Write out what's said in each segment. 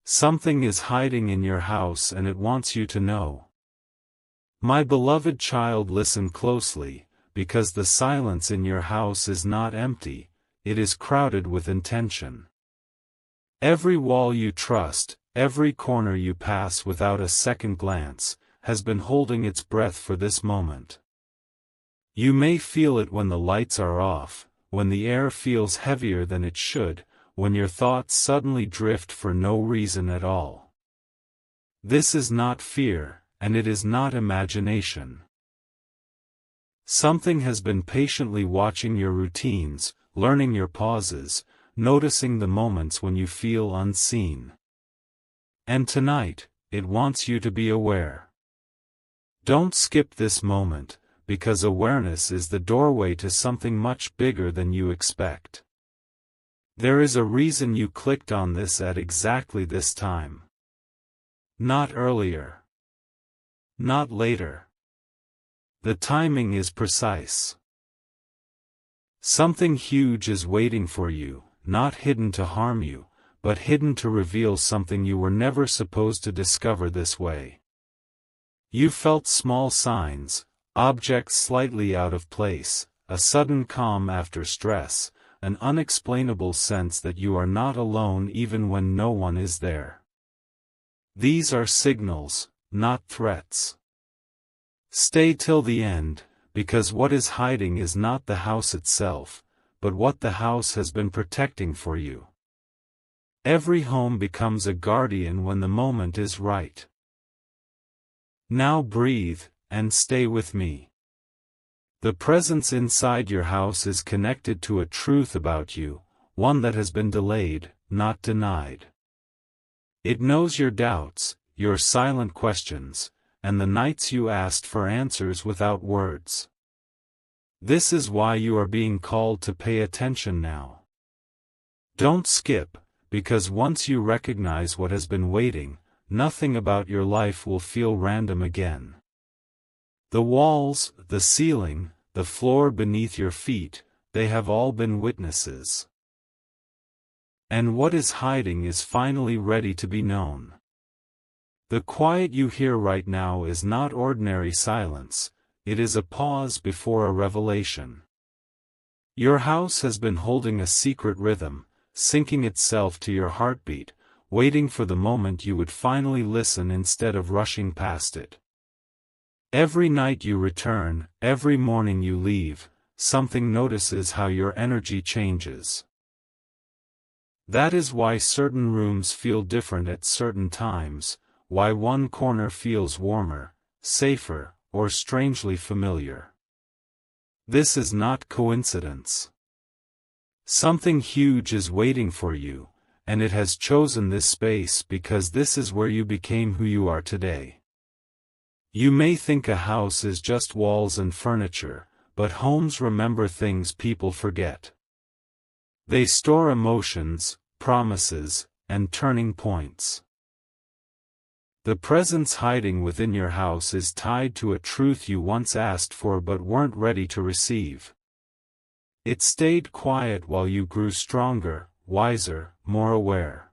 Something is hiding in your house and it wants you to know. My beloved child, listen closely, because the silence in your house is not empty, it is crowded with intention. Every wall you trust, every corner you pass without a second glance, has been holding its breath for this moment. You may feel it when the lights are off, when the air feels heavier than it should, when your thoughts suddenly drift for no reason at all. This is not fear, and it is not imagination. Something has been patiently watching your routines, learning your pauses, noticing the moments when you feel unseen. And tonight, it wants you to be aware. Don't skip this moment, because awareness is the doorway to something much bigger than you expect. There is a reason you clicked on this at exactly this time. Not earlier. Not later. The timing is precise. Something huge is waiting for you, not hidden to harm you, but hidden to reveal something you were never supposed to discover this way. You felt small signs, objects slightly out of place, a sudden calm after stress, an unexplainable sense that you are not alone even when no one is there. These are signals, not threats. Stay till the end, because what is hiding is not the house itself, but what the house has been protecting for you. Every home becomes a guardian when the moment is right. Now breathe, and stay with me. The presence inside your house is connected to a truth about you, one that has been delayed, not denied. It knows your doubts, your silent questions, and the nights you asked for answers without words. This is why you are being called to pay attention now. Don't skip, because once you recognize what has been waiting, nothing about your life will feel random again. The walls, the ceiling, the floor beneath your feet, they have all been witnesses. And what is hiding is finally ready to be known. The quiet you hear right now is not ordinary silence, it is a pause before a revelation. Your house has been holding a secret rhythm, syncing itself to your heartbeat, waiting for the moment you would finally listen instead of rushing past it. Every night you return, every morning you leave, something notices how your energy changes. That is why certain rooms feel different at certain times, why one corner feels warmer, safer, or strangely familiar. This is not coincidence. Something huge is waiting for you, and it has chosen this space because this is where you became who you are today. You may think a house is just walls and furniture, but homes remember things people forget. They store emotions, promises, and turning points. The presence hiding within your house is tied to a truth you once asked for but weren't ready to receive. It stayed quiet while you grew stronger, wiser, more aware.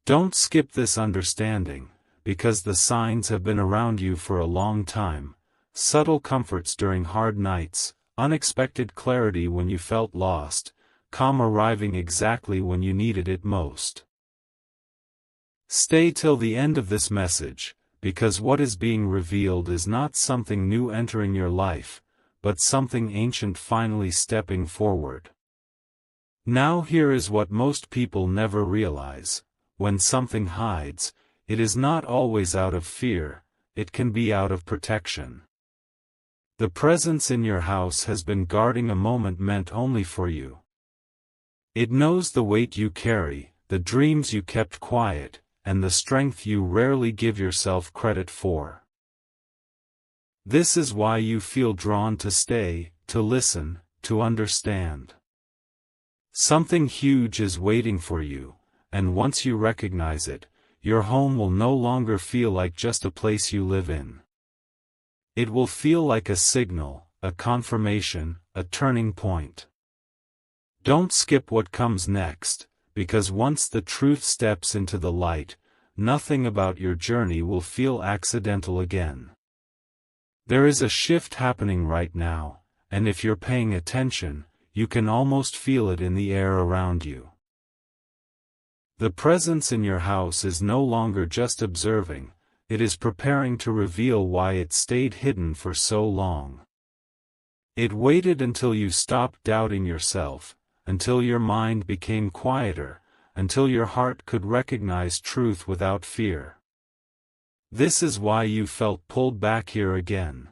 Don't skip this understanding, because the signs have been around you for a long time, subtle comforts during hard nights, unexpected clarity when you felt lost, calm arriving exactly when you needed it most. Stay till the end of this message, because what is being revealed is not something new entering your life, but something ancient finally stepping forward. Now here is what most people never realize: when something hides, it is not always out of fear, it can be out of protection. The presence in your house has been guarding a moment meant only for you. It knows the weight you carry, the dreams you kept quiet, and the strength you rarely give yourself credit for. This is why you feel drawn to stay, to listen, to understand. Something huge is waiting for you, and once you recognize it, your home will no longer feel like just a place you live in. It will feel like a signal, a confirmation, a turning point. Don't skip what comes next, because once the truth steps into the light, nothing about your journey will feel accidental again. There is a shift happening right now, and if you're paying attention, you can almost feel it in the air around you. The presence in your house is no longer just observing, it is preparing to reveal why it stayed hidden for so long. It waited until you stopped doubting yourself, until your mind became quieter, until your heart could recognize truth without fear. This is why you felt pulled back here again.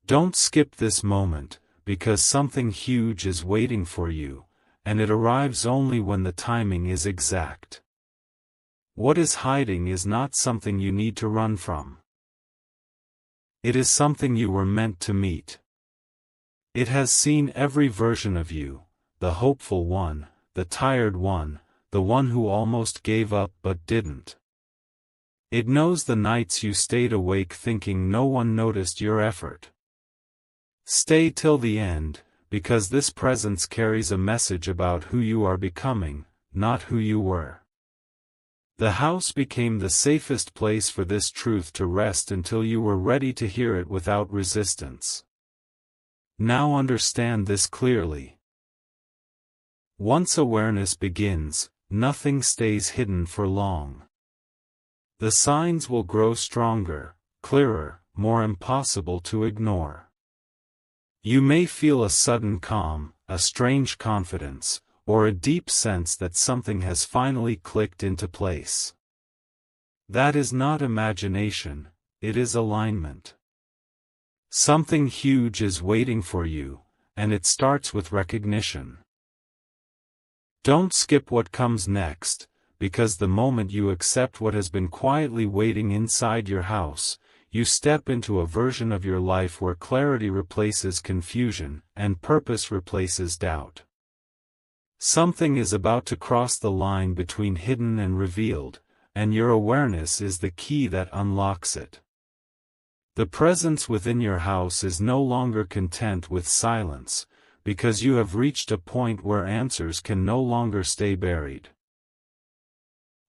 Don't skip this moment, because something huge is waiting for you, and it arrives only when the timing is exact. What is hiding is not something you need to run from. It is something you were meant to meet. It has seen every version of you, the hopeful one, the tired one, the one who almost gave up but didn't. It knows the nights you stayed awake thinking no one noticed your effort. Stay till the end, because this presence carries a message about who you are becoming, not who you were. The house became the safest place for this truth to rest until you were ready to hear it without resistance. Now understand this clearly. Once awareness begins, nothing stays hidden for long. The signs will grow stronger, clearer, more impossible to ignore. You may feel a sudden calm, a strange confidence, or a deep sense that something has finally clicked into place. That is not imagination, it is alignment. Something huge is waiting for you, and it starts with recognition. Don't skip what comes next, because the moment you accept what has been quietly waiting inside your house, you step into a version of your life where clarity replaces confusion, and purpose replaces doubt. Something is about to cross the line between hidden and revealed, and your awareness is the key that unlocks it. The presence within your house is no longer content with silence, because you have reached a point where answers can no longer stay buried.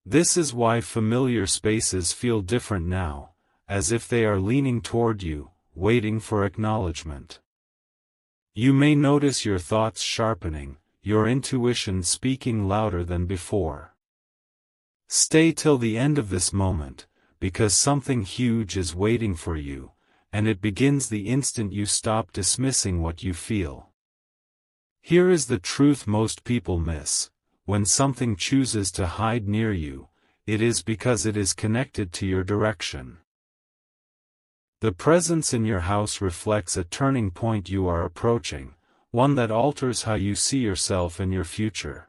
This is why familiar spaces feel different now, as if they are leaning toward you, waiting for acknowledgement. You may notice your thoughts sharpening, your intuition speaking louder than before. Stay till the end of this moment, because something huge is waiting for you, and it begins the instant you stop dismissing what you feel. Here is the truth most people miss: when something chooses to hide near you, it is because it is connected to your direction. The presence in your house reflects a turning point you are approaching, one that alters how you see yourself and your future.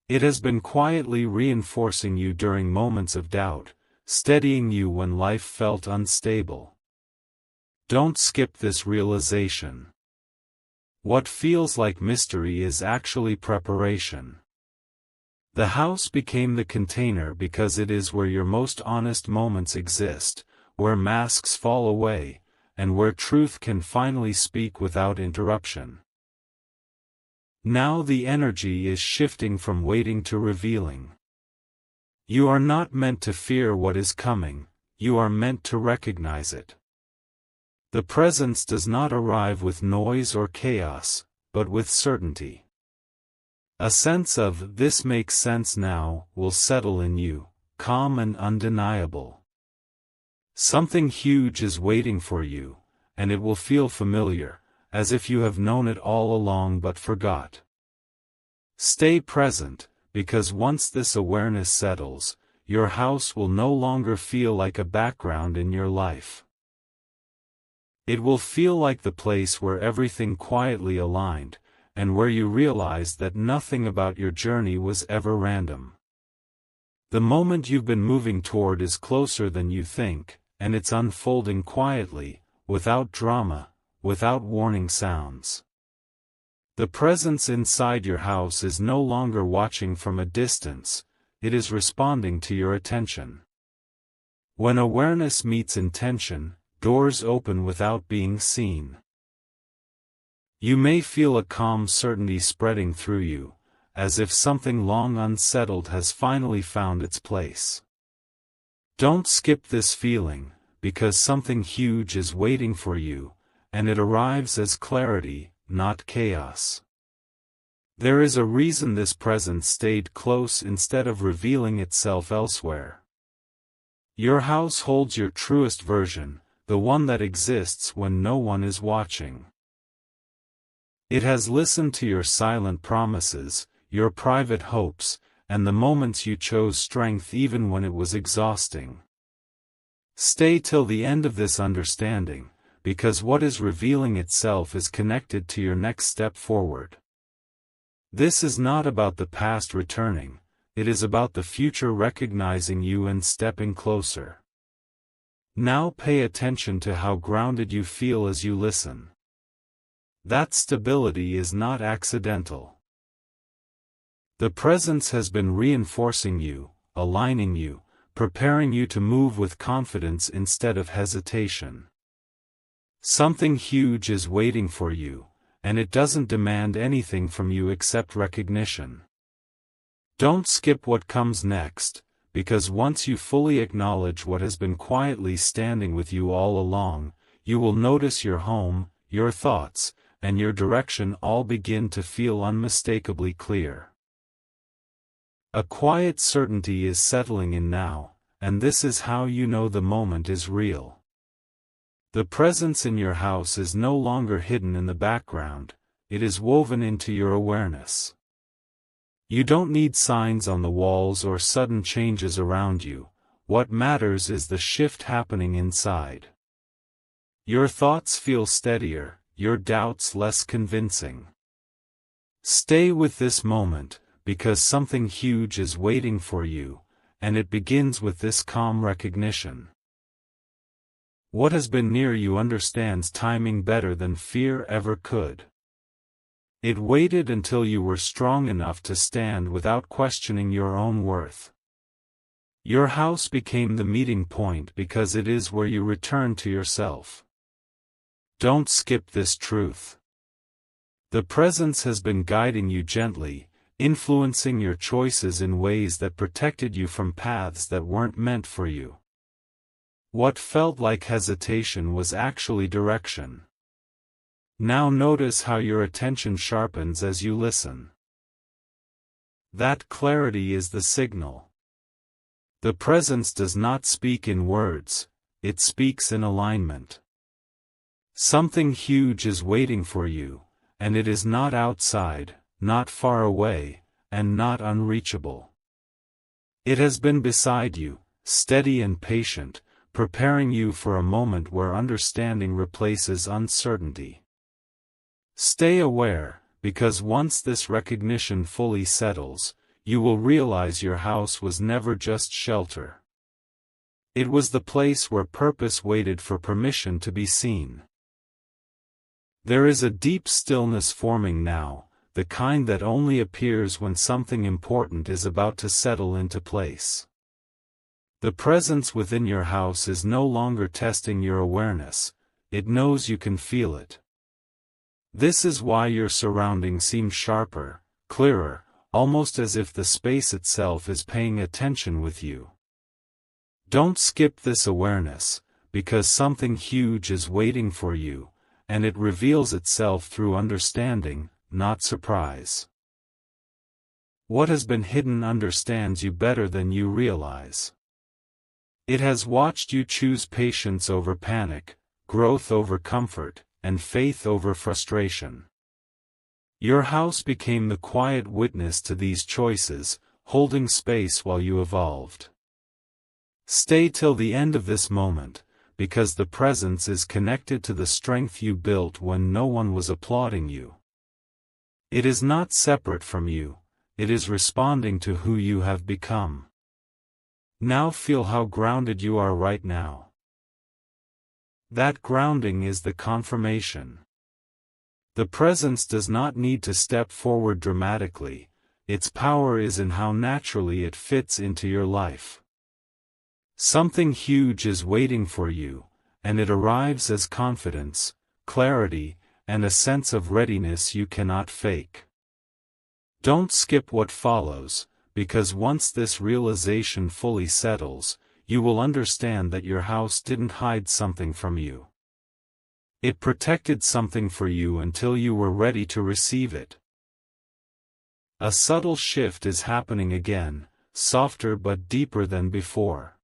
It has been quietly reinforcing you during moments of doubt, steadying you when life felt unstable. Don't skip this realization. What feels like mystery is actually preparation. The house became the container because it is where your most honest moments exist, where masks fall away, and where truth can finally speak without interruption. Now the energy is shifting from waiting to revealing. You are not meant to fear what is coming, you are meant to recognize it. The presence does not arrive with noise or chaos, but with certainty. A sense of "this makes sense now" will settle in you, calm and undeniable. Something huge is waiting for you, and it will feel familiar, as if you have known it all along but forgot. Stay present, because once this awareness settles, your house will no longer feel like a background in your life. It will feel like the place where everything quietly aligned, and where you realized that nothing about your journey was ever random. The moment you've been moving toward is closer than you think, and it's unfolding quietly, without drama, without warning sounds. The presence inside your house is no longer watching from a distance, it is responding to your attention. When awareness meets intention, doors open without being seen. You may feel a calm certainty spreading through you, as if something long unsettled has finally found its place. Don't skip this feeling, because something huge is waiting for you, and it arrives as clarity, not chaos. There is a reason this presence stayed close instead of revealing itself elsewhere. Your house holds your truest version, the one that exists when no one is watching. It has listened to your silent promises, your private hopes, and the moments you chose strength even when it was exhausting. Stay till the end of this understanding, because what is revealing itself is connected to your next step forward. This is not about the past returning, it is about the future recognizing you and stepping closer. Now pay attention to how grounded you feel as you listen. That stability is not accidental. The presence has been reinforcing you, aligning you, preparing you to move with confidence instead of hesitation. Something huge is waiting for you, and it doesn't demand anything from you except recognition. Don't skip what comes next, because once you fully acknowledge what has been quietly standing with you all along, you will notice your home, your thoughts, and your direction all begin to feel unmistakably clear. A quiet certainty is settling in now, and this is how you know the moment is real. The presence in your house is no longer hidden in the background, it is woven into your awareness. You don't need signs on the walls or sudden changes around you, what matters is the shift happening inside. Your thoughts feel steadier, your doubts less convincing. Stay with this moment, because something huge is waiting for you, and it begins with this calm recognition. What has been near you understands timing better than fear ever could. It waited until you were strong enough to stand without questioning your own worth. Your house became the meeting point because it is where you return to yourself. Don't skip this truth. The presence has been guiding you gently, influencing your choices in ways that protected you from paths that weren't meant for you. What felt like hesitation was actually direction. Now notice how your attention sharpens as you listen. That clarity is the signal. The presence does not speak in words, it speaks in alignment. Something huge is waiting for you, and it is not outside, not far away, and not unreachable. It has been beside you, steady and patient, preparing you for a moment where understanding replaces uncertainty. Stay aware, because once this recognition fully settles, you will realize your house was never just shelter. It was the place where purpose waited for permission to be seen. There is a deep stillness forming now, the kind that only appears when something important is about to settle into place. The presence within your house is no longer testing your awareness, it knows you can feel it. This is why your surroundings seem sharper, clearer, almost as if the space itself is paying attention with you. Don't skip this awareness, because something huge is waiting for you, and it reveals itself through understanding, not surprise. What has been hidden understands you better than you realize. It has watched you choose patience over panic, growth over comfort, and faith over frustration. Your house became the quiet witness to these choices, holding space while you evolved. Stay till the end of this moment, because the presence is connected to the strength you built when no one was applauding you. It is not separate from you, it is responding to who you have become. Now feel how grounded you are right now. That grounding is the confirmation. The presence does not need to step forward dramatically, its power is in how naturally it fits into your life. Something huge is waiting for you, and it arrives as confidence, clarity, and a sense of readiness you cannot fake. Don't skip what follows, because once this realization fully settles, you will understand that your house didn't hide something from you. It protected something for you until you were ready to receive it. A subtle shift is happening again, softer but deeper than before.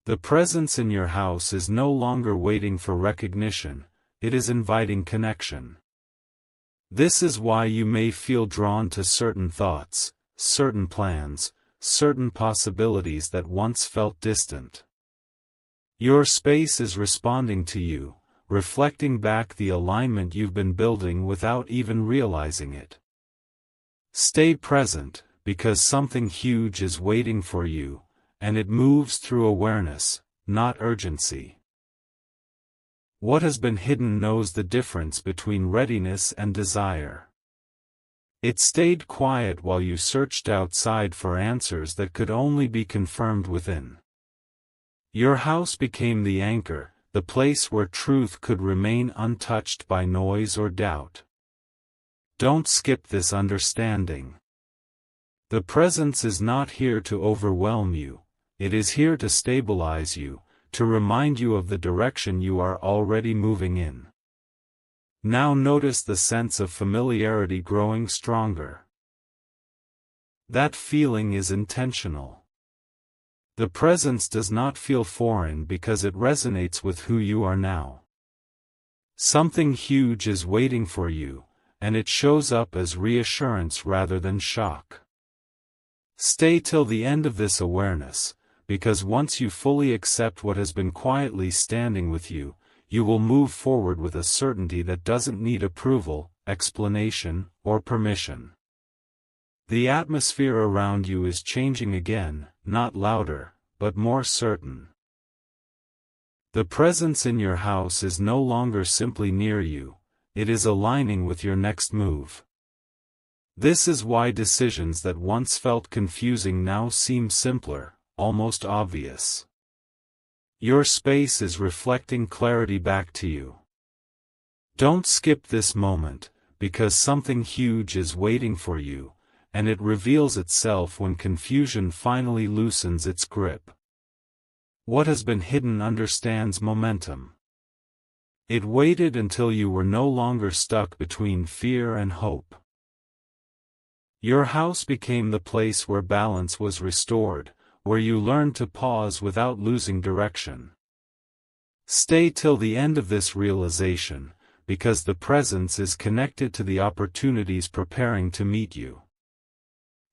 The presence in your house is no longer waiting for recognition, it is inviting connection. This is why you may feel drawn to certain thoughts, certain plans, certain possibilities that once felt distant. Your space is responding to you, reflecting back the alignment you've been building without even realizing it. Stay present, because something huge is waiting for you, and it moves through awareness, not urgency. What has been hidden knows the difference between readiness and desire. It stayed quiet while you searched outside for answers that could only be confirmed within. Your house became the anchor, the place where truth could remain untouched by noise or doubt. Don't skip this understanding. The presence is not here to overwhelm you, it is here to stabilize you, to remind you of the direction you are already moving in. Now notice the sense of familiarity growing stronger. That feeling is intentional. The presence does not feel foreign because it resonates with who you are now. Something huge is waiting for you, and it shows up as reassurance rather than shock. Stay till the end of this awareness, because once you fully accept what has been quietly standing with you, you will move forward with a certainty that doesn't need approval, explanation, or permission. The atmosphere around you is changing again, not louder, but more certain. The presence in your house is no longer simply near you, it is aligning with your next move. This is why decisions that once felt confusing now seem simpler, almost obvious. Your space is reflecting clarity back to you. Don't skip this moment, because something huge is waiting for you, and it reveals itself when confusion finally loosens its grip. What has been hidden understands momentum. It waited until you were no longer stuck between fear and hope. Your house became the place where balance was restored, where you learned to pause without losing direction. Stay till the end of this realization, because the presence is connected to the opportunities preparing to meet you.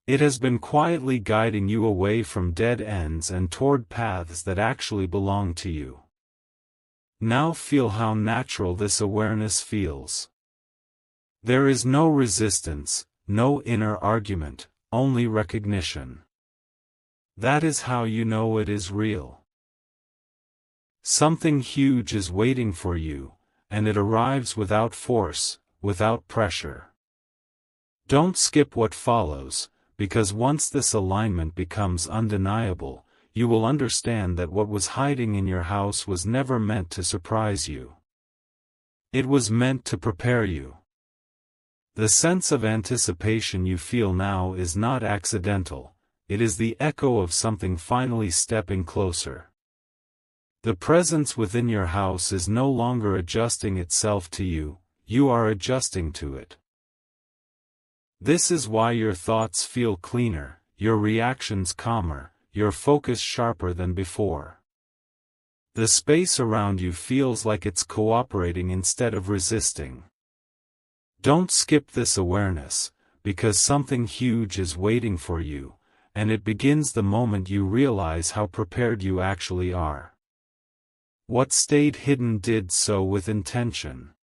It has been quietly guiding you away from dead ends and toward paths that actually belong to you. Now feel how natural this awareness feels. There is no resistance, no inner argument, only recognition. That is how you know it is real. Something huge is waiting for you, and it arrives without force, without pressure. Don't skip what follows, because once this alignment becomes undeniable, you will understand that what was hiding in your house was never meant to surprise you. It was meant to prepare you. The sense of anticipation you feel now is not accidental, it is the echo of something finally stepping closer. The presence within your house is no longer adjusting itself to you, you are adjusting to it. This is why your thoughts feel cleaner, your reactions calmer, your focus sharper than before. The space around you feels like it's cooperating instead of resisting. Don't skip this awareness, because something huge is waiting for you, and it begins the moment you realize how prepared you actually are. What stayed hidden did so with intention.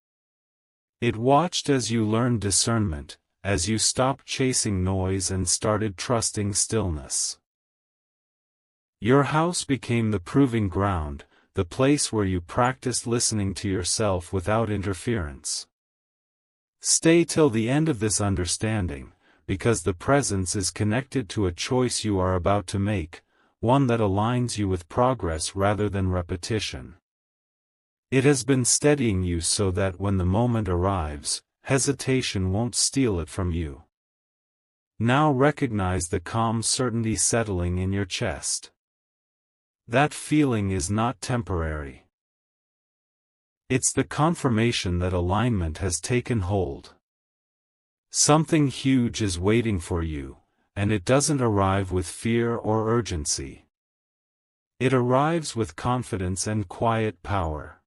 It watched as you learned discernment, as you stopped chasing noise and started trusting stillness. Your house became the proving ground, the place where you practiced listening to yourself without interference. Stay till the end of this understanding, because the presence is connected to a choice you are about to make, one that aligns you with progress rather than repetition. It has been steadying you so that when the moment arrives, hesitation won't steal it from you. Now recognize the calm certainty settling in your chest. That feeling is not temporary. It's the confirmation that alignment has taken hold. Something huge is waiting for you, and it doesn't arrive with fear or urgency. It arrives with confidence and quiet power.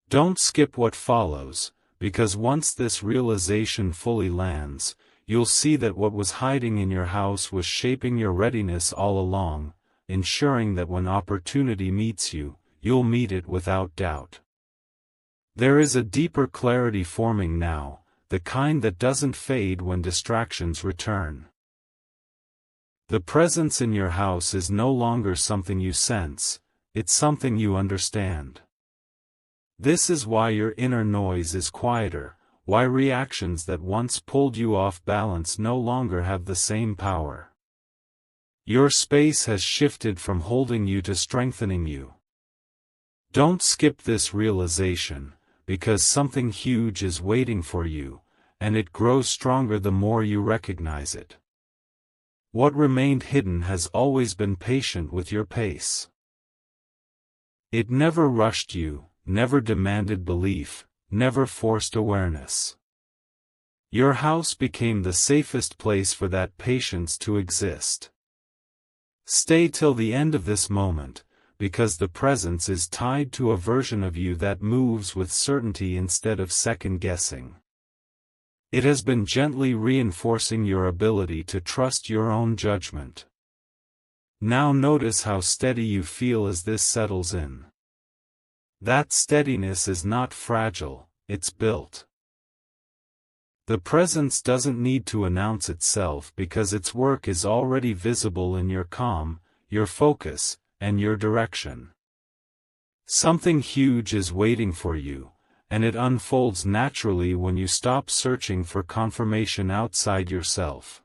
Don't skip what follows, because once this realization fully lands, you'll see that what was hiding in your house was shaping your readiness all along, ensuring that when opportunity meets you, you'll meet it without doubt. There is a deeper clarity forming now, the kind that doesn't fade when distractions return. The presence in your house is no longer something you sense, it's something you understand. This is why your inner noise is quieter, why reactions that once pulled you off balance no longer have the same power. Your space has shifted from holding you to strengthening you. Don't skip this realization, because something huge is waiting for you, and it grows stronger the more you recognize it. What remained hidden has always been patient with your pace. It never rushed you, never demanded belief, never forced awareness. Your house became the safest place for that patience to exist. Stay till the end of this moment, because the presence is tied to a version of you that moves with certainty instead of second-guessing. It has been gently reinforcing your ability to trust your own judgment. Now notice how steady you feel as this settles in. That steadiness is not fragile, it's built. The presence doesn't need to announce itself because its work is already visible in your calm, your focus, and your direction. Something huge is waiting for you, and it unfolds naturally when you stop searching for confirmation outside yourself.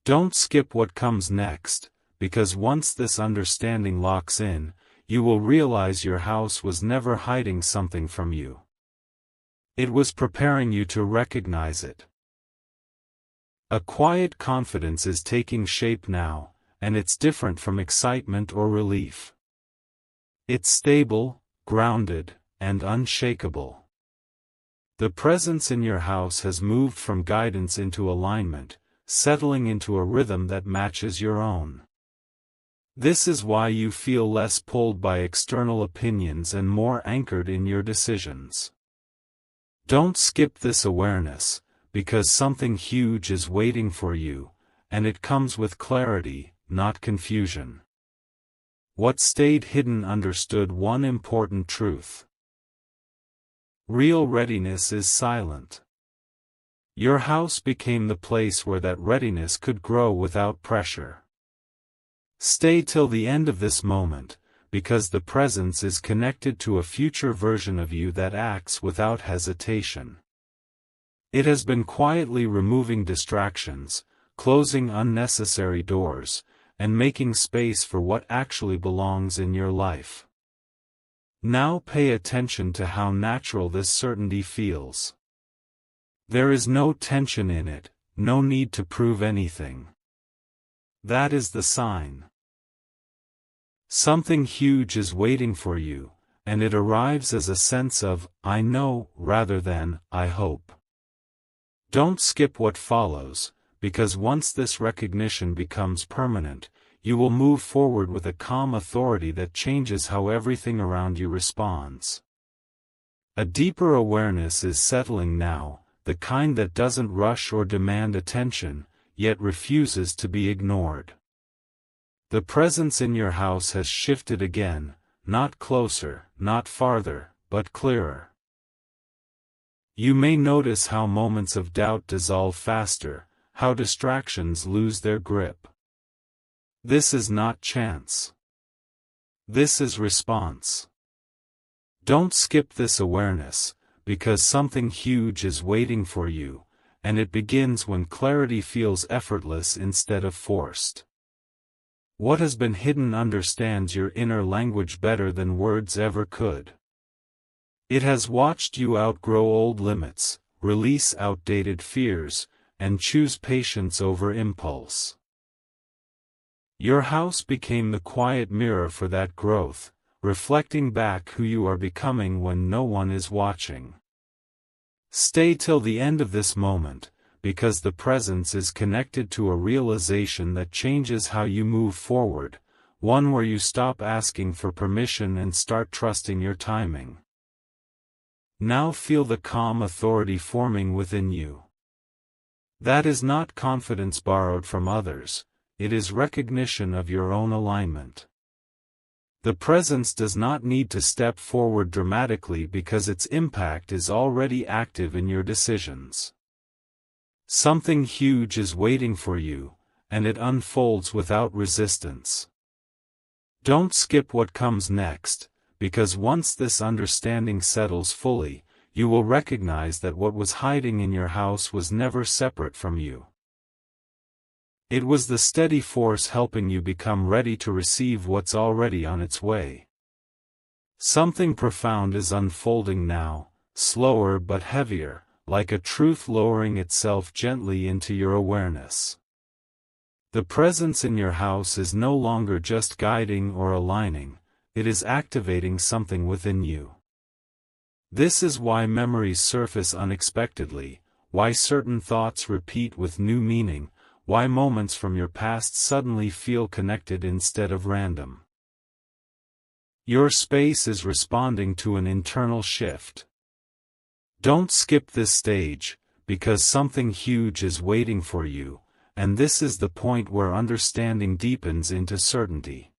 Don't skip what comes next, because once this understanding locks in, you will realize your house was never hiding something from you. It was preparing you to recognize it. A quiet confidence is taking shape now, and it's different from excitement or relief. It's stable, grounded, and unshakable. The presence in your house has moved from guidance into alignment, settling into a rhythm that matches your own. This is why you feel less pulled by external opinions and more anchored in your decisions. Don't skip this awareness, because something huge is waiting for you, and it comes with clarity, not confusion. What stayed hidden understood one important truth. Real readiness is silent. Your house became the place where that readiness could grow without pressure. Stay till the end of this moment, because the presence is connected to a future version of you that acts without hesitation. It has been quietly removing distractions, closing unnecessary doors, and making space for what actually belongs in your life. Now pay attention to how natural this certainty feels. There is no tension in it, no need to prove anything. That is the sign. Something huge is waiting for you, and it arrives as a sense of, I know, rather than, I hope. Don't skip what follows, because once this recognition becomes permanent, you will move forward with a calm authority that changes how everything around you responds. A deeper awareness is settling now, the kind that doesn't rush or demand attention, yet refuses to be ignored. The presence in your house has shifted again, not closer, not farther, but clearer. You may notice how moments of doubt dissolve faster, how distractions lose their grip. This is not chance. This is response. Don't skip this awareness, because something huge is waiting for you, and it begins when clarity feels effortless instead of forced. What has been hidden understands your inner language better than words ever could. It has watched you outgrow old limits, release outdated fears, and choose patience over impulse. Your house became the quiet mirror for that growth, reflecting back who you are becoming when no one is watching. Stay till the end of this moment, because the presence is connected to a realization that changes how you move forward, one where you stop asking for permission and start trusting your timing. Now feel the calm authority forming within you. That is not confidence borrowed from others, it is recognition of your own alignment. The presence does not need to step forward dramatically because its impact is already active in your decisions. Something huge is waiting for you, and it unfolds without resistance. Don't skip what comes next, because once this understanding settles fully, you will recognize that what was hiding in your house was never separate from you. It was the steady force helping you become ready to receive what's already on its way. Something profound is unfolding now, slower but heavier, like a truth lowering itself gently into your awareness. The presence in your house is no longer just guiding or aligning, it is activating something within you. This is why memories surface unexpectedly, why certain thoughts repeat with new meaning, why moments from your past suddenly feel connected instead of random. Your space is responding to an internal shift. Don't skip this stage, because something huge is waiting for you, and this is the point where understanding deepens into certainty.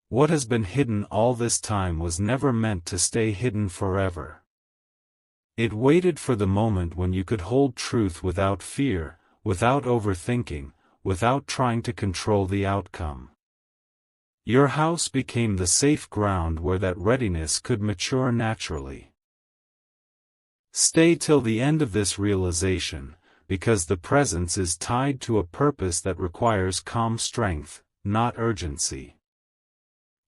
What has been hidden all this time was never meant to stay hidden forever. It waited for the moment when you could hold truth without fear, without overthinking, without trying to control the outcome. Your house became the safe ground where that readiness could mature naturally. Stay till the end of this realization, because the presence is tied to a purpose that requires calm strength, not urgency.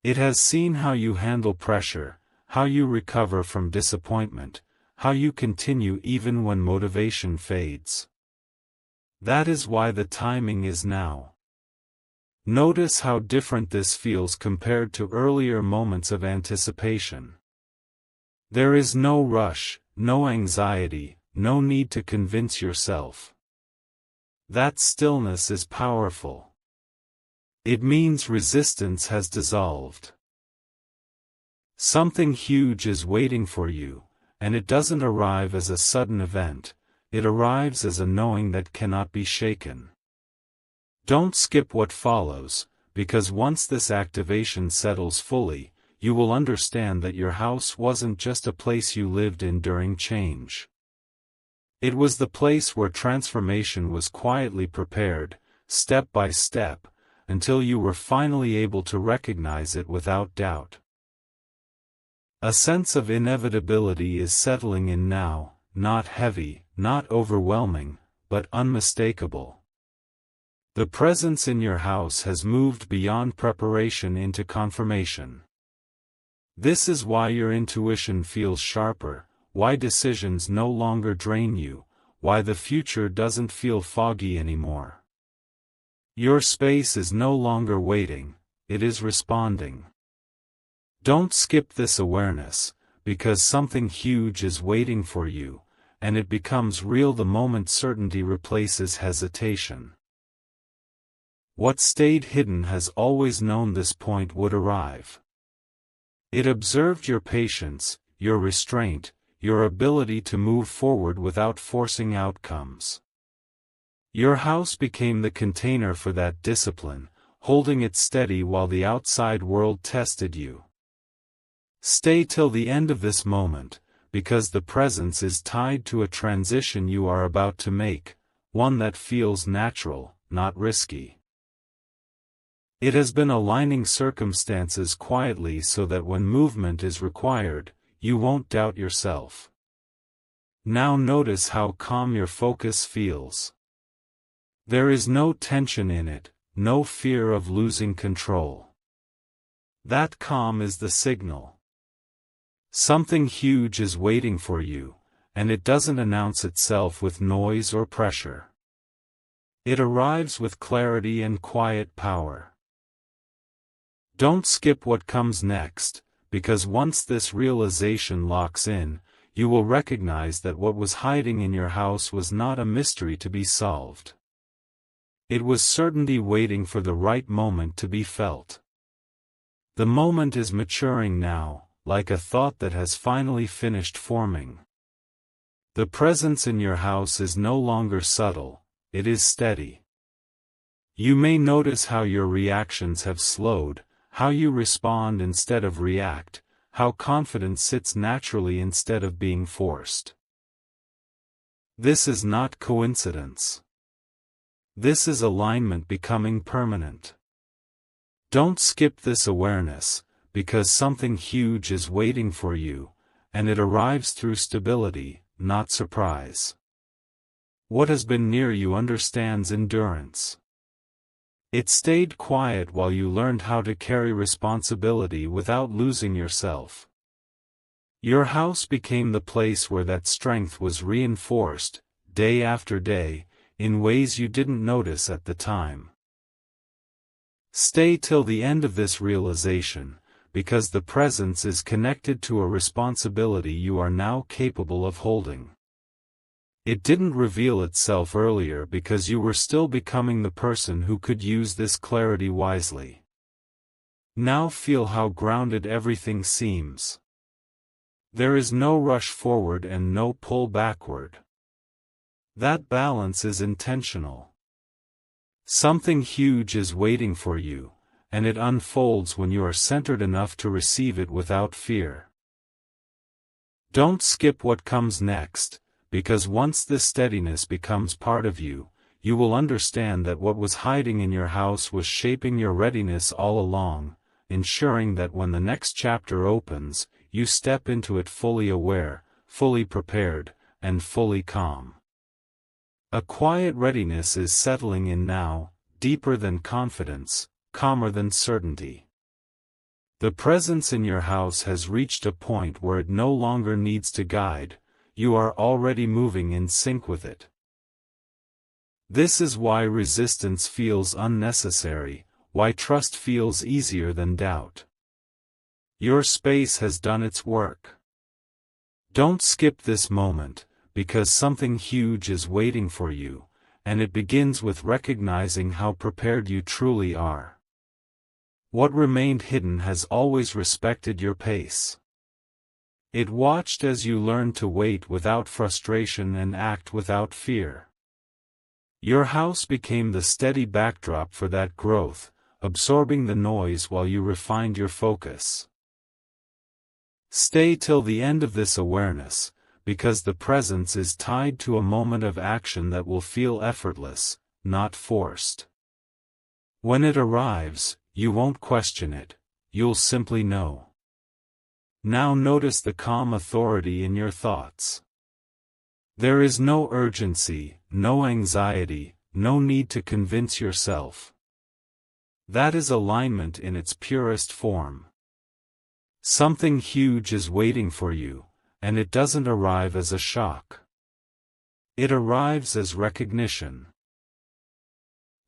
It has seen how you handle pressure, how you recover from disappointment, how you continue even when motivation fades. That is why the timing is now. Notice how different this feels compared to earlier moments of anticipation. There is no rush, no anxiety, no need to convince yourself. That stillness is powerful. It means resistance has dissolved. Something huge is waiting for you, and it doesn't arrive as a sudden event, it arrives as a knowing that cannot be shaken. Don't skip what follows, because once this activation settles fully, you will understand that your house wasn't just a place you lived in during change. It was the place where transformation was quietly prepared, step by step, until you were finally able to recognize it without doubt. A sense of inevitability is settling in now, not heavy, not overwhelming, but unmistakable. The presence in your house has moved beyond preparation into confirmation. This is why your intuition feels sharper, why decisions no longer drain you, why the future doesn't feel foggy anymore. Your space is no longer waiting, it is responding. Don't skip this awareness, because something huge is waiting for you, and it becomes real the moment certainty replaces hesitation. What stayed hidden has always known this point would arrive. It observed your patience, your restraint, your ability to move forward without forcing outcomes. Your house became the container for that discipline, holding it steady while the outside world tested you. Stay till the end of this moment, because the presence is tied to a transition you are about to make, one that feels natural, not risky. It has been aligning circumstances quietly so that when movement is required, you won't doubt yourself. Now notice how calm your focus feels. There is no tension in it, no fear of losing control. That calm is the signal. Something huge is waiting for you, and it doesn't announce itself with noise or pressure. It arrives with clarity and quiet power. Don't skip what comes next, because once this realization locks in, you will recognize that what was hiding in your house was not a mystery to be solved. It was certainty waiting for the right moment to be felt. The moment is maturing now, like a thought that has finally finished forming. The presence in your house is no longer subtle, it is steady. You may notice how your reactions have slowed, how you respond instead of react, how confidence sits naturally instead of being forced. This is not coincidence. This is alignment becoming permanent. Don't skip this awareness, because something huge is waiting for you, and it arrives through stability, not surprise. What has been near you understands endurance. It stayed quiet while you learned how to carry responsibility without losing yourself. Your house became the place where that strength was reinforced, day after day, in ways you didn't notice at the time. Stay till the end of this realization, because the presence is connected to a responsibility you are now capable of holding. It didn't reveal itself earlier because you were still becoming the person who could use this clarity wisely. Now feel how grounded everything seems. There is no rush forward and no pull backward. That balance is intentional. Something huge is waiting for you, and it unfolds when you are centered enough to receive it without fear. Don't skip what comes next, because once this steadiness becomes part of you, you will understand that what was hiding in your house was shaping your readiness all along, ensuring that when the next chapter opens, you step into it fully aware, fully prepared, and fully calm. A quiet readiness is settling in now, deeper than confidence, calmer than certainty. The presence in your house has reached a point where it no longer needs to guide, you are already moving in sync with it. This is why resistance feels unnecessary, why trust feels easier than doubt. Your space has done its work. Don't skip this moment, because something huge is waiting for you, and it begins with recognizing how prepared you truly are. What remained hidden has always respected your pace. It watched as you learned to wait without frustration and act without fear. Your house became the steady backdrop for that growth, absorbing the noise while you refined your focus. Stay till the end of this awareness, because the presence is tied to a moment of action that will feel effortless, not forced. When it arrives, you won't question it, you'll simply know. Now notice the calm authority in your thoughts. There is no urgency, no anxiety, no need to convince yourself. That is alignment in its purest form. Something huge is waiting for you, and it doesn't arrive as a shock. It arrives as recognition.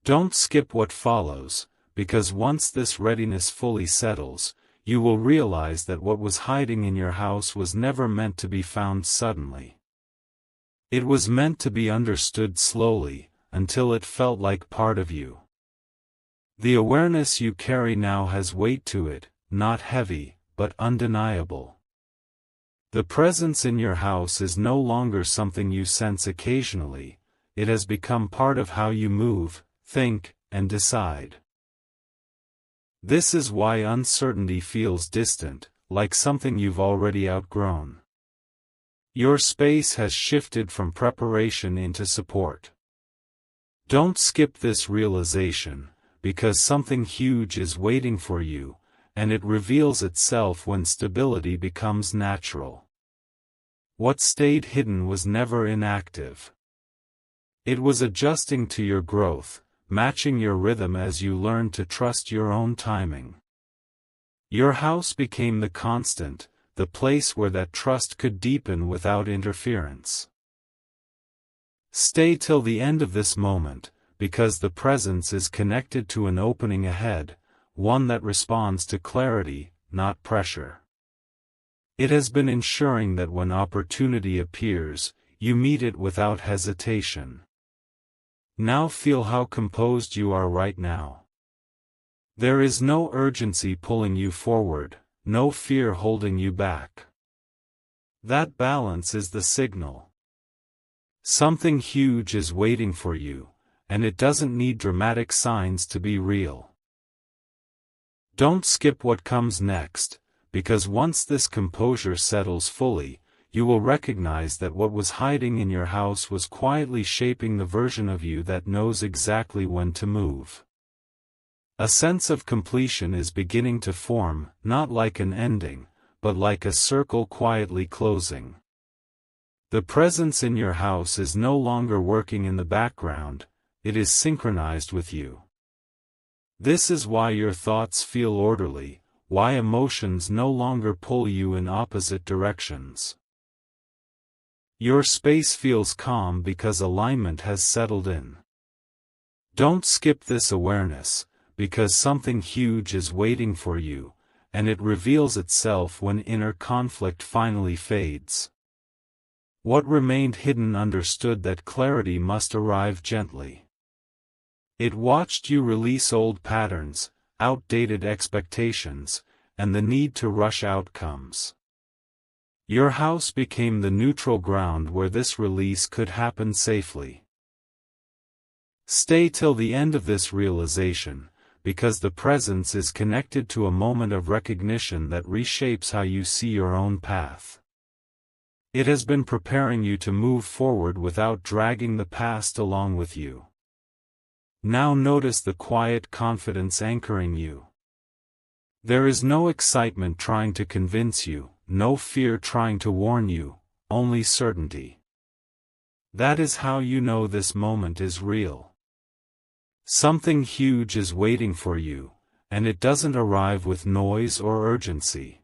Don't skip what follows, because once this readiness fully settles, you will realize that what was hiding in your house was never meant to be found suddenly. It was meant to be understood slowly, until it felt like part of you. The awareness you carry now has weight to it, not heavy, but undeniable. The presence in your house is no longer something you sense occasionally, it has become part of how you move, think, and decide. This is why uncertainty feels distant, like something you've already outgrown. Your space has shifted from preparation into support. Don't skip this realization, because something huge is waiting for you, and it reveals itself when stability becomes natural. What stayed hidden was never inactive. It was adjusting to your growth, matching your rhythm as you learned to trust your own timing. Your house became the constant, the place where that trust could deepen without interference. Stay till the end of this moment, because the presence is connected to an opening ahead, one that responds to clarity, not pressure. It has been ensuring that when opportunity appears, you meet it without hesitation. Now feel how composed you are right now. There is no urgency pulling you forward, no fear holding you back. That balance is the signal. Something huge is waiting for you, and it doesn't need dramatic signs to be real. Don't skip what comes next, because once this composure settles fully, you will recognize that what was hiding in your house was quietly shaping the version of you that knows exactly when to move. A sense of completion is beginning to form, not like an ending, but like a circle quietly closing. The presence in your house is no longer working in the background, it is synchronized with you. This is why your thoughts feel orderly, why emotions no longer pull you in opposite directions. Your space feels calm because alignment has settled in. Don't skip this awareness, because something huge is waiting for you, and it reveals itself when inner conflict finally fades. What remained hidden understood that clarity must arrive gently. It watched you release old patterns, outdated expectations, and the need to rush outcomes. Your house became the neutral ground where this release could happen safely. Stay till the end of this realization, because the presence is connected to a moment of recognition that reshapes how you see your own path. It has been preparing you to move forward without dragging the past along with you. Now notice the quiet confidence anchoring you. There is no excitement trying to convince you, no fear trying to warn you, only certainty. That is how you know this moment is real. Something huge is waiting for you, and it doesn't arrive with noise or urgency.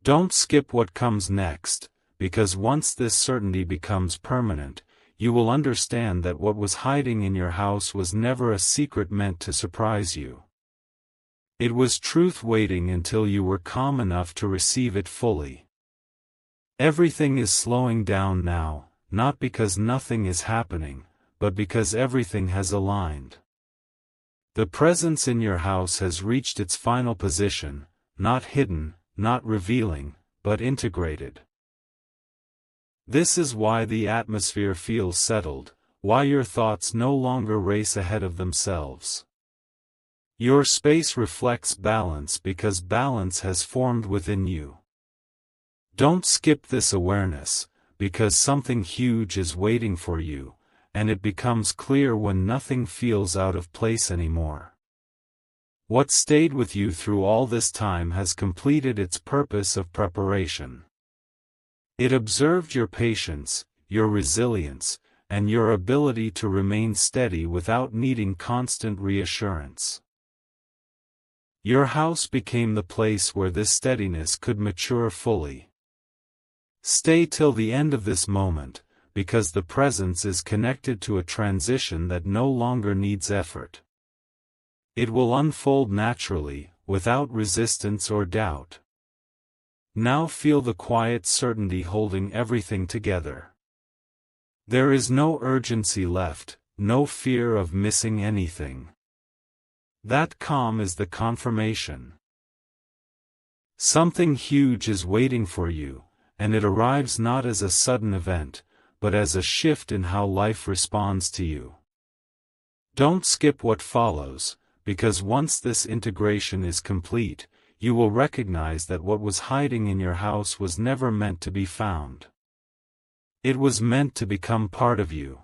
Don't skip what comes next, because once this certainty becomes permanent, you will understand that what was hiding in your house was never a secret meant to surprise you. It was truth waiting until you were calm enough to receive it fully. Everything is slowing down now, not because nothing is happening, but because everything has aligned. The presence in your house has reached its final position, not hidden, not revealing, but integrated. This is why the atmosphere feels settled, why your thoughts no longer race ahead of themselves. Your space reflects balance because balance has formed within you. Don't skip this awareness, because something huge is waiting for you, and it becomes clear when nothing feels out of place anymore. What stayed with you through all this time has completed its purpose of preparation. It observed your patience, your resilience, and your ability to remain steady without needing constant reassurance. Your house became the place where this steadiness could mature fully. Stay till the end of this moment, because the presence is connected to a transition that no longer needs effort. It will unfold naturally, without resistance or doubt. Now feel the quiet certainty holding everything together. There is no urgency left, no fear of missing anything. That calm is the confirmation. Something huge is waiting for you, and it arrives not as a sudden event, but as a shift in how life responds to you. Don't skip what follows, because once this integration is complete, you will recognize that what was hiding in your house was never meant to be found. It was meant to become part of you.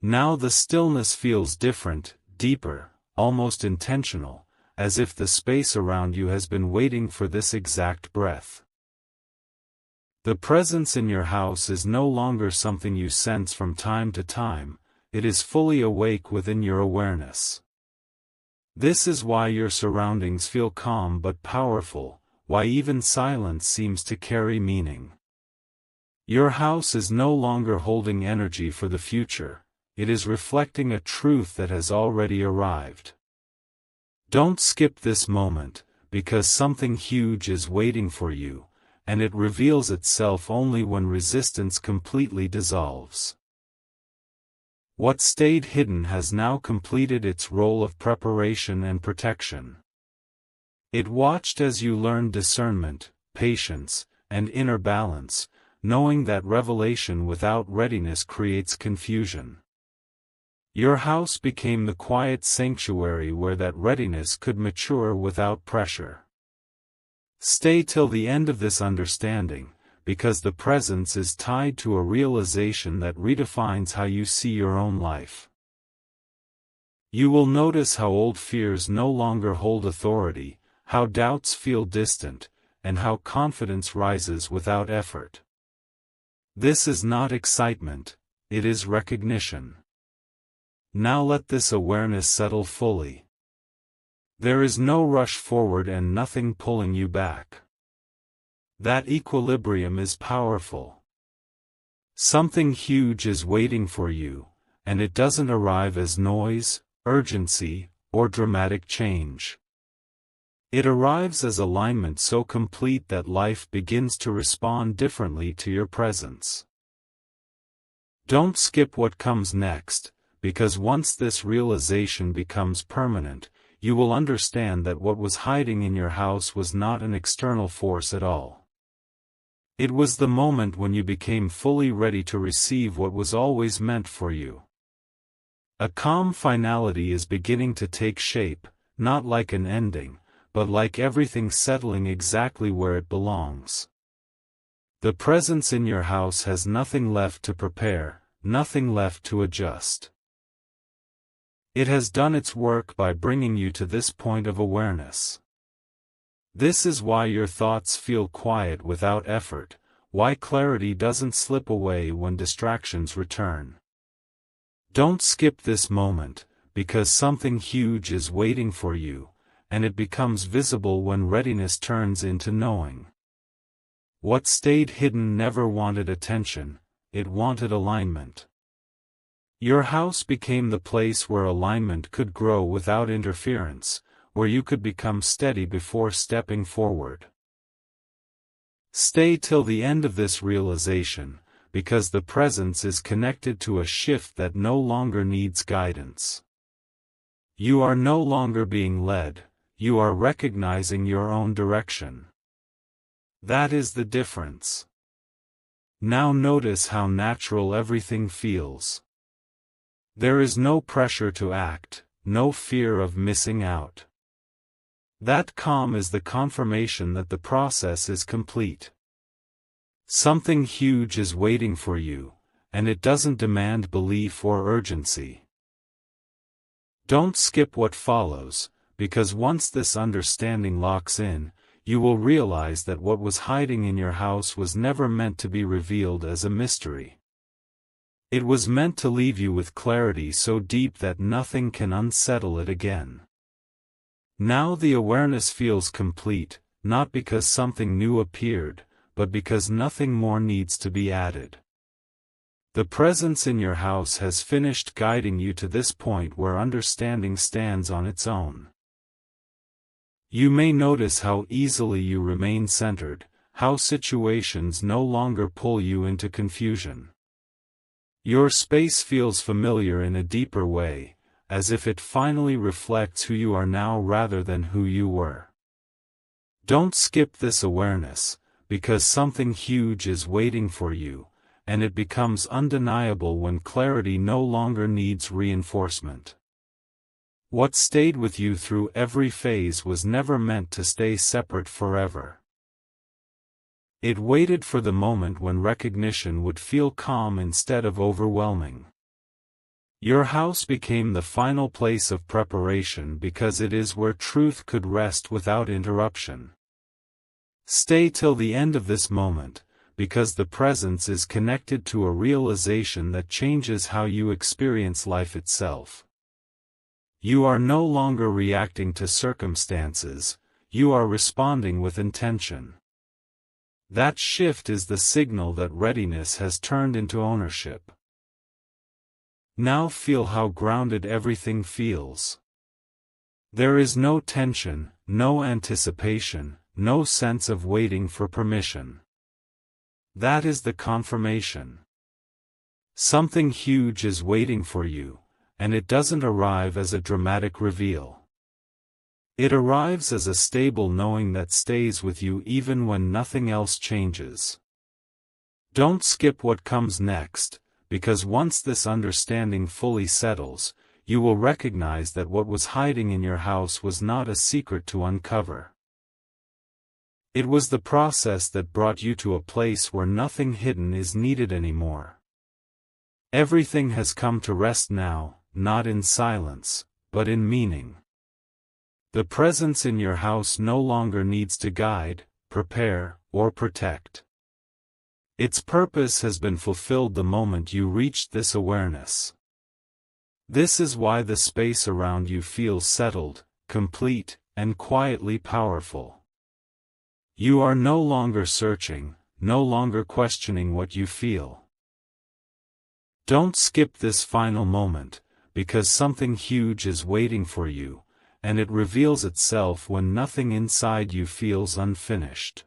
Now the stillness feels different, deeper, almost intentional, as if the space around you has been waiting for this exact breath. The presence in your house is no longer something you sense from time to time, it is fully awake within your awareness. This is why your surroundings feel calm but powerful, why even silence seems to carry meaning. Your house is no longer holding energy for the future, it is reflecting a truth that has already arrived. Don't skip this moment, because something huge is waiting for you, and it reveals itself only when resistance completely dissolves. What stayed hidden has now completed its role of preparation and protection. It watched as you learned discernment, patience, and inner balance, knowing that revelation without readiness creates confusion. Your house became the quiet sanctuary where that readiness could mature without pressure. Stay till the end of this understanding, because the presence is tied to a realization that redefines how you see your own life. You will notice how old fears no longer hold authority, how doubts feel distant, and how confidence rises without effort. This is not excitement, it is recognition. Now let this awareness settle fully. There is no rush forward and nothing pulling you back. That equilibrium is powerful. Something huge is waiting for you, and it doesn't arrive as noise, urgency, or dramatic change. It arrives as alignment so complete that life begins to respond differently to your presence. Don't skip what comes next, because once this realization becomes permanent, you will understand that what was hiding in your house was not an external force at all. It was the moment when you became fully ready to receive what was always meant for you. A calm finality is beginning to take shape, not like an ending, but like everything settling exactly where it belongs. The presence in your house has nothing left to prepare, nothing left to adjust. It has done its work by bringing you to this point of awareness. This is why your thoughts feel quiet without effort, why clarity doesn't slip away when distractions return. Don't skip this moment, because something huge is waiting for you, and it becomes visible when readiness turns into knowing. What stayed hidden never wanted attention, it wanted alignment. Your house became the place where alignment could grow without interference, where you could become steady before stepping forward. Stay till the end of this realization, because the presence is connected to a shift that no longer needs guidance. You are no longer being led, you are recognizing your own direction. That is the difference. Now notice how natural everything feels. There is no pressure to act, no fear of missing out. That calm is the confirmation that the process is complete. Something huge is waiting for you, and it doesn't demand belief or urgency. Don't skip what follows, because once this understanding locks in, you will realize that what was hiding in your house was never meant to be revealed as a mystery. It was meant to leave you with clarity so deep that nothing can unsettle it again. Now the awareness feels complete, not because something new appeared, but because nothing more needs to be added. The presence in your house has finished guiding you to this point where understanding stands on its own. You may notice how easily you remain centered, how situations no longer pull you into confusion. Your space feels familiar in a deeper way, as if it finally reflects who you are now rather than who you were. Don't skip this awareness, because something huge is waiting for you, and it becomes undeniable when clarity no longer needs reinforcement. What stayed with you through every phase was never meant to stay separate forever. It waited for the moment when recognition would feel calm instead of overwhelming. Your house became the final place of preparation because it is where truth could rest without interruption. Stay till the end of this moment, because the presence is connected to a realization that changes how you experience life itself. You are no longer reacting to circumstances, you are responding with intention. That shift is the signal that readiness has turned into ownership. Now feel how grounded everything feels. There is no tension, no anticipation, no sense of waiting for permission. That is the confirmation. Something huge is waiting for you, and it doesn't arrive as a dramatic reveal. It arrives as a stable knowing that stays with you even when nothing else changes. Don't skip what comes next, because once this understanding fully settles, you will recognize that what was hiding in your house was not a secret to uncover. It was the process that brought you to a place where nothing hidden is needed anymore. Everything has come to rest now, not in silence, but in meaning. The presence in your house no longer needs to guide, prepare, or protect. Its purpose has been fulfilled the moment you reached this awareness. This is why the space around you feels settled, complete, and quietly powerful. You are no longer searching, no longer questioning what you feel. Don't skip this final moment, because something huge is waiting for you, and it reveals itself when nothing inside you feels unfinished.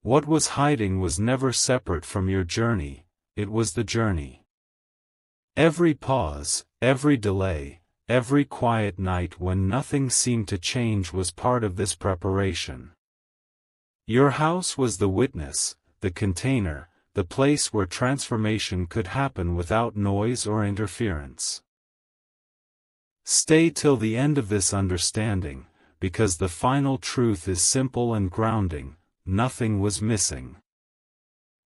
What was hiding was never separate from your journey, it was the journey. Every pause, every delay, every quiet night when nothing seemed to change was part of this preparation. Your house was the witness, the container, the place where transformation could happen without noise or interference. Stay till the end of this understanding, because the final truth is simple and grounding: nothing was missing.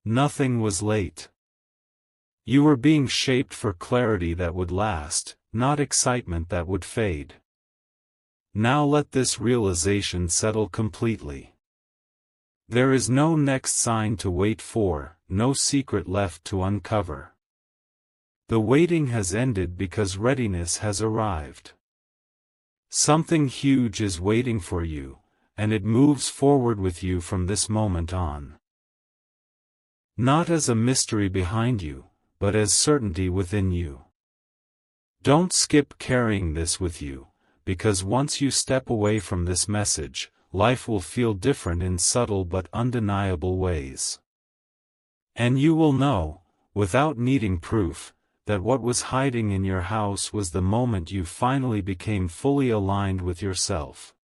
Nothing was late. You were being shaped for clarity that would last, not excitement that would fade. Now let this realization settle completely. There is no next sign to wait for, no secret left to uncover. The waiting has ended because readiness has arrived. Something huge is waiting for you, and it moves forward with you from this moment on. Not as a mystery behind you, but as certainty within you. Don't skip carrying this with you, because once you step away from this message, life will feel different in subtle but undeniable ways. And you will know, without needing proof, that what was hiding in your house was the moment you finally became fully aligned with yourself.